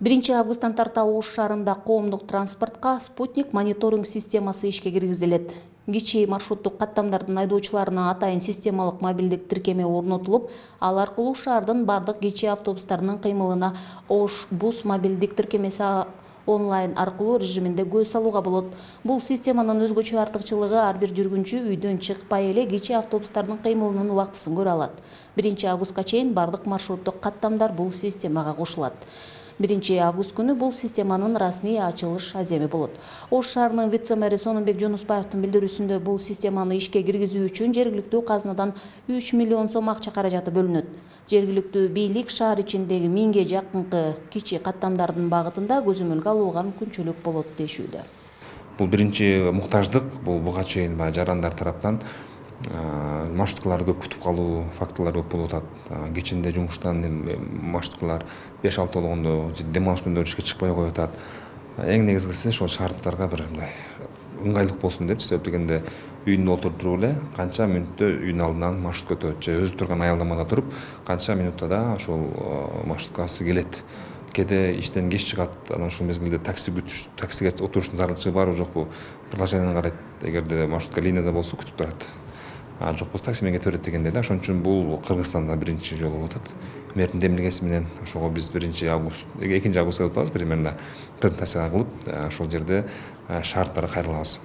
1 августтан тарта Ош шаарында коомдук транспортко спутник мониторинг системасы ишке киргизилет. Кичи маршруттук каттамдардын айдоочуларына атайын системалык мобилдик тиркеме орнотулуп, ал аркылуу шаардын бардык кичи автобустарынын кыймылына Ош бус мобилдик тиркемеси онлайн аркылуу режиминде көз салууга болот. Бул системанын өзгөчө артыкчылыгы ар бир жүргүнчү үйдөн чыкпай эле кичи автобустардын кыймылынын убактысын көрө алат. 1 августка чейин бардык маршруттук каттамдар бул системага кошулат. 1 август күнү бул системанын расмий ачылыш аземи болот. Ош шаарынын вице-мэри Сонунбек Жонусбаевдин билдирүүсүндө бул системаны ишке киргизүү үчүн жергиликтүү казынадан 3 миллион сом акча каражаты бөлүнөт. Жергиликтүү бийлик шаар ичиндеги 1000ге жакынкы кичи каттамдардын багытында көзөмөлгө алууга мүмкүнчүлүк болот дешүүдө. Бул биринчи муктаждык, бул буга чейин жарандар тараптан маршруткалар көп күтүп калуу фактылары көп болуп атат. Кечинде жумуштан маршруткалар 5-6 болгондо дем алыш күндөрү ишке чыкпай коюп атат. Эң негизгиси ошол шаардыктарга бир мындай ыңгайлык болсун деп, себеп дегенде үйүндө отуруп туруп эле канча мүнөттө үйүнүн алдынан маршрутка өтөт же өзү турган аялдамада туруп канча минуттада ошол маршруткасы келет. Кээде иштен кеч чыгат, анан ушул мезгилде таксиге отуруштун зарылчылыгы барбы жокпу приложениени карайт. Эгерде маршрутка линияда болсо күтүп турат. Жок болсо такси менен кетип берет дегенде да. Ошон үчүн бул Кыргызстанда биринчи жолу болуп атат. Мэрдин демилгеси менен ошого биз 2 августка деп атабыз, примерно презентация кылып, ошол жерде шарттарды кайрылабыз.